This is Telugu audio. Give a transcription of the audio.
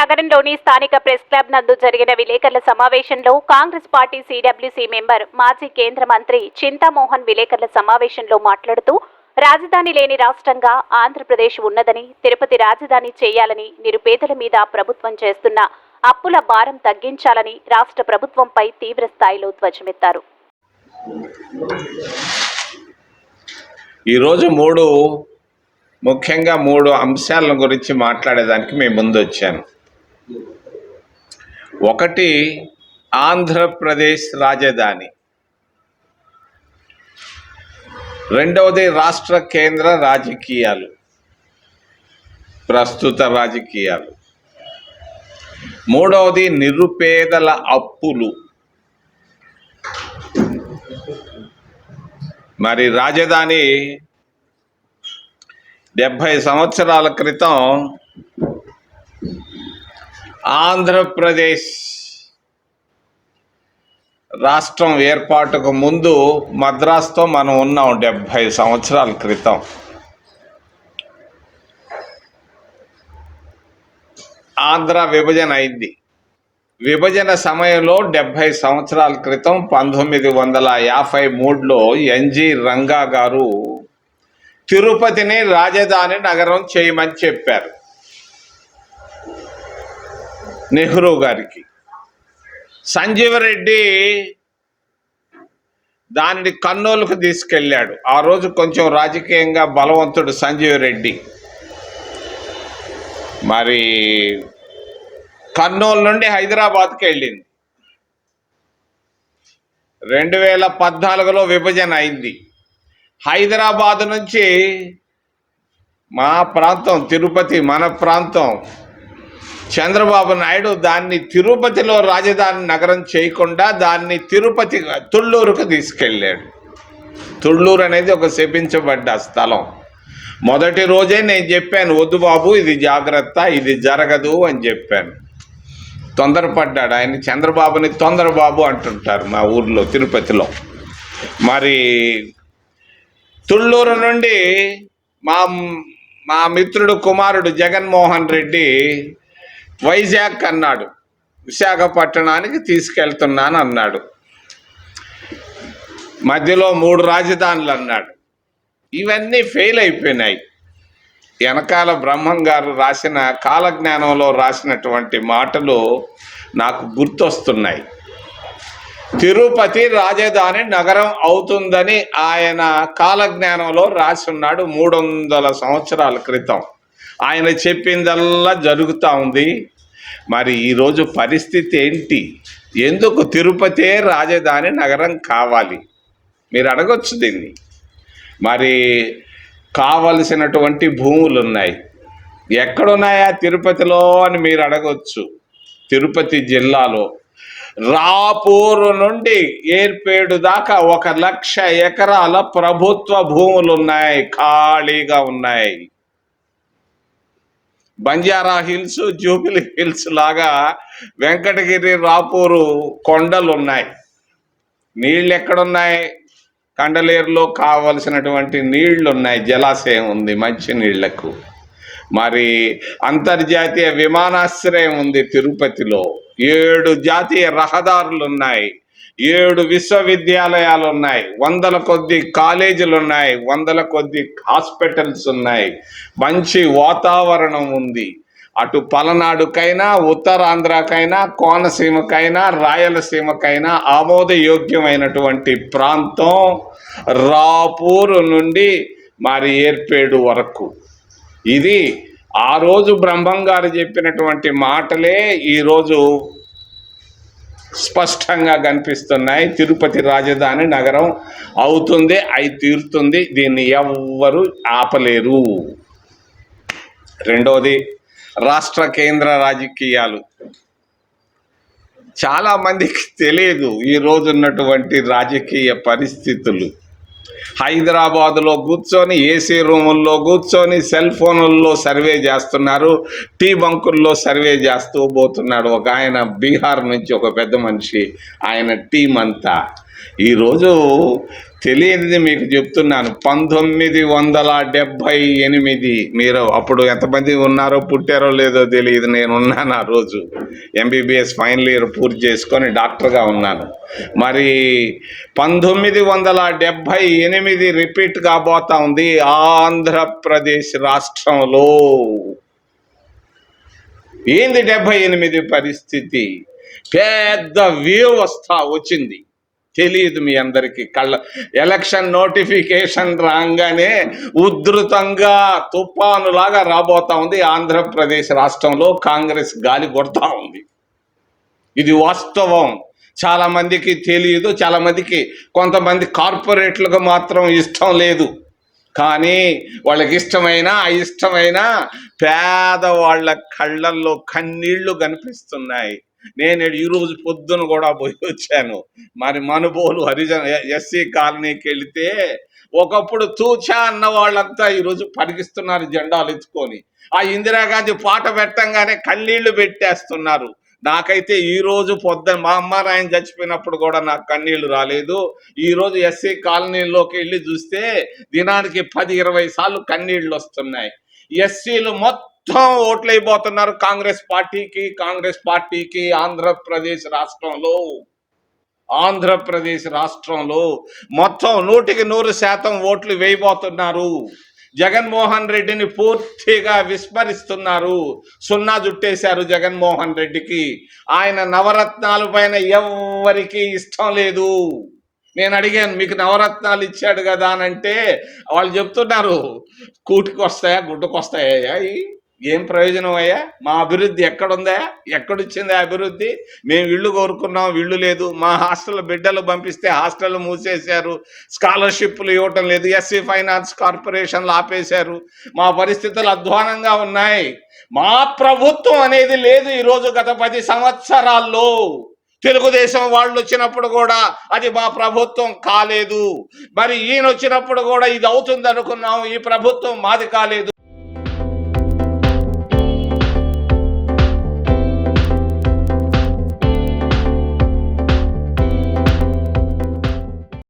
నగరంలోని స్థానిక ప్రెస్ క్లబ్ నందు జరిగిన విలేకరుల సమావేశంలో కాంగ్రెస్ పార్టీ సిడబ్ల్యూసీ మెంబర్ మాజీ కేంద్ర మంత్రి చింతామోహన్ విలేకరుల సమావేశంలో మాట్లాడుతూ రాజధాని లేని రాష్ట్రంగా ఆంధ్రప్రదేశ్ ఉన్నదని, తిరుపతి రాజధాని చేయాలని, నిరుపేదల మీద ప్రభుత్వం చేస్తున్న అప్పుల భారం తగ్గించాలని రాష్ట్ర ప్రభుత్వంపై తీవ్ర స్థాయిలో ధ్వజమెత్తారు. ఈరోజు ముఖ్యంగా మూడు అంశాల గురించి మాట్లాడేదానికి మేము ముందు వచ్చాను. ఒకటి, ఆంధ్రప్రదేశ్ రాజధాని. రెండవది, రాష్ట్ర కేంద్ర రాజకీయాలు, ప్రస్తుత రాజకీయాలు. మూడవది, నిరుపేదల అప్పులు. మరి రాజధాని 70 సంవత్సరాల క్రితం ఆంధ్రప్రదేశ్ రాష్ట్రం ఏర్పాటుకు ముందు మద్రాసుతో మనం ఉన్నాం. 70 సంవత్సరాల క్రితం ఆంధ్ర విభజన అయింది. విభజన సమయంలో 70 సంవత్సరాల క్రితం 1953లో ఎన్జి రంగా గారు తిరుపతిని రాజధాని నగరం చేయమని చెప్పారు నెహ్రూ గారికి. సంజీవరెడ్డి దానిని కర్నూలుకు తీసుకెళ్ళాడు. ఆ రోజు కొంచెం రాజకీయంగా బలవంతుడు సంజీవరెడ్డి. మరి కర్నూలు నుండి హైదరాబాద్కి వెళ్ళింది. 2014లో విభజన అయింది. హైదరాబాద్ నుంచి మా ప్రాంతం తిరుపతి, మన ప్రాంతం, చంద్రబాబు నాయుడు దాన్ని తిరుపతిలో రాజధాని నగరం చేయకుండా దాన్ని తుళ్ళూరుకు తీసుకెళ్ళాడు. తుళ్ళూరు అనేది ఒక శపించబడ్డ స్థలం. మొదటి రోజే నేను చెప్పాను, వద్దు బాబు, ఇది జాగ్రత్త, ఇది జరగదు అని చెప్పాను. తొందరపడ్డాడు ఆయన. చంద్రబాబుని తొందరబాబు అంటుంటారు మా ఊర్లో తిరుపతిలో. మరి తుళ్ళూరు నుండి మా మిత్రుడు కుమారుడు జగన్మోహన్ రెడ్డి వైజాగ్ అన్నాడు, విశాఖపట్నానికి తీసుకెళ్తున్నాను అన్నాడు. మధ్యలో 3 రాజధానులు అన్నాడు. ఇవన్నీ ఫెయిల్ అయిపోయినాయి. వెనకాల బ్రహ్మం గారు రాసిన కాలజ్ఞానంలో రాసినటువంటి మాటలు నాకు గుర్తొస్తున్నాయి. తిరుపతి రాజధాని నగరం అవుతుందని ఆయన కాలజ్ఞానంలో రాసి ఉన్నాడు 300 సంవత్సరాల క్రితం. ఆయన చెప్పిందల్లా జరుగుతూ ఉంది. మరి ఈరోజు పరిస్థితి ఏంటి? ఎందుకు తిరుపతే రాజధాని నగరం కావాలి? మీరు అడగొచ్చు దీన్ని. మరి కావలసినటువంటి భూములు ఉన్నాయి. ఎక్కడున్నాయా తిరుపతిలో అని మీరు అడగొచ్చు. తిరుపతి జిల్లాలో రాపూరు నుండి ఏర్పేడు దాకా 1,00,000 ఎకరాల ప్రభుత్వ భూములు ఉన్నాయి, ఖాళీగా ఉన్నాయి. బంజారా హిల్స్, జూబిలీ హిల్స్ లాగా వెంకటగిరి, రాపూరు కొండలు ఉన్నాయి. నీళ్ళు ఎక్కడున్నాయి? కండలేరులో కావలసినటువంటి నీళ్లు ఉన్నాయి, జలాశయం ఉంది మంచి నీళ్లకు. మరి అంతర్జాతీయ విమానాశ్రయం ఉంది తిరుపతిలో. 7 జాతీయ రహదారులు ఉన్నాయి, 7 విశ్వవిద్యాలయాలు ఉన్నాయి, 100ల కొద్ది కాలేజీలు ఉన్నాయి, 100ల కొద్ది హాస్పిటల్స్ ఉన్నాయి, మంచి వాతావరణం ఉంది. అటు పలనాడుకైనా, ఉత్తరాంధ్రకైనా, కోనసీమకైనా, రాయలసీమకైనా ఆమోదయోగ్యమైనటువంటి ప్రాంతం రాపూరు నుండి మరి ఏర్పేడు వరకు. ఇది ఆ రోజు బ్రహ్మం గారు చెప్పినటువంటి మాటలే ఈరోజు స్పష్టంగా కనిపిస్తున్నాయి. తిరుపతి రాజధాని నగరం అవుతుంది, అయి తీరుతుంది. దీన్ని ఎవ్వరు ఆపలేరు. రెండవది, రాష్ట్ర కేంద్ర రాజకీయాలు. చాలా మందికి తెలియదు ఈ రోజు ఉన్నటువంటి రాజకీయ పరిస్థితులు. హైదరాబాదులో కూర్చొని, ఏసీ రూముల్లో కూర్చొని, సెల్ ఫోన్లలో సర్వే చేస్తున్నారు, టీ బంకుల్లో సర్వే చేస్తూ పోతున్నాడు ఒక ఆయన. బీహార్ నుంచి ఒక పెద్ద మనిషి, ఆయన టీం అంతా ఈరోజు తెలియనిది మీకు చెప్తున్నాను. 1978 మీరు అప్పుడు ఎంతమంది ఉన్నారో పుట్టారో లేదో తెలియదు. నేను ఉన్నాను ఆ రోజు. ఎంబీబీఎస్ ఫైనల్ ఇయర్ పూర్తి చేసుకొని డాక్టర్గా ఉన్నాను. మరి 1978 రిపీట్ కాబోతా ఉంది ఆంధ్రప్రదేశ్ రాష్ట్రంలో. ఏంది 78 పరిస్థితి? పెద్ద వేవ్ వచ్చింది. తెలియదు మీ అందరికీ. ఎలక్షన్ నోటిఫికేషన్ రాగానే ఉధృతంగా తుఫానులాగా రాబోతా ఉంది. ఆంధ్రప్రదేశ్ రాష్ట్రంలో కాంగ్రెస్ గాలి కొడతా ఉంది. ఇది వాస్తవం. చాలా మందికి తెలియదు. చాలా మందికి, కొంతమంది కార్పొరేట్లకు మాత్రం ఇష్టం లేదు. కానీ వాళ్ళకి ఇష్టమైనా అయిష్టమైనా పేదవాళ్ళ కళ్ళల్లో కన్నీళ్లు కనిపిస్తున్నాయి. నేను ఈరోజు పొద్దున కూడా పోయి వచ్చాను. మరి మనుబోలు హరిజన ఎస్సీ కాలనీకి వెళితే ఒకప్పుడు తూచా అన్న వాళ్ళంతా ఈరోజు పరిగిస్తున్నారు జెండాలు ఎత్తుకొని. ఆ ఇందిరాగాంధీ పాట పెట్టంగానే కన్నీళ్లు పెట్టేస్తున్నారు. నాకైతే ఈరోజు పొద్దున మా అమ్మ నాయన చచ్చిపోయినప్పుడు కూడా నాకు కన్నీళ్లు రాలేదు. ఈరోజు ఎస్సీ కాలనీలోకి వెళ్ళి చూస్తే దినానికి 10-20 సార్లు కన్నీళ్లు వస్తున్నాయి. ఎస్సీలు మొత్తం ఓట్లు అయిపోతున్నారు కాంగ్రెస్ పార్టీకి. ఆంధ్రప్రదేశ్ రాష్ట్రంలో మొత్తం 100% ఓట్లు వేయబోతున్నారు. జగన్మోహన్ రెడ్డిని పూర్తిగా విస్మరిస్తున్నారు. సున్నా జుట్టేశారు జగన్మోహన్ రెడ్డికి. ఆయన నవరత్నాల పైన ఎవ్వరికీ ఇష్టం లేదు. నేను అడిగాను, మీకు నవరత్నాలు ఇచ్చాడు కదా అని అంటే వాళ్ళు చెప్తున్నారు, కూటికి వస్తాయా గుడ్డకు వస్తాయా, ఏం ప్రయోజనం అయ్యా, మా అభివృద్ధి ఎక్కడుందా, ఎక్కడొచ్చిందా అభివృద్ధి? మేము ఇళ్ళు కోరుకున్నాం, ఇళ్ళు లేదు. మా హాస్టల్ బిడ్డలు పంపిస్తే హాస్టల్ మూసేశారు. స్కాలర్షిప్లు ఇవ్వటం లేదు. ఎస్సీ ఫైనాన్స్ కార్పొరేషన్లు ఆపేశారు. మా పరిస్థితులు అధ్వానంగా ఉన్నాయి. మా ప్రభుత్వం అనేది లేదు ఈరోజు. గత 10 సంవత్సరాల్లో తెలుగుదేశం వాళ్ళు వచ్చినప్పుడు కూడా అది మా ప్రభుత్వం కాలేదు. మరి ఈయన వచ్చినప్పుడు కూడా ఇది అవుతుంది అనుకున్నాం. ఈ ప్రభుత్వం మాది కాలేదు.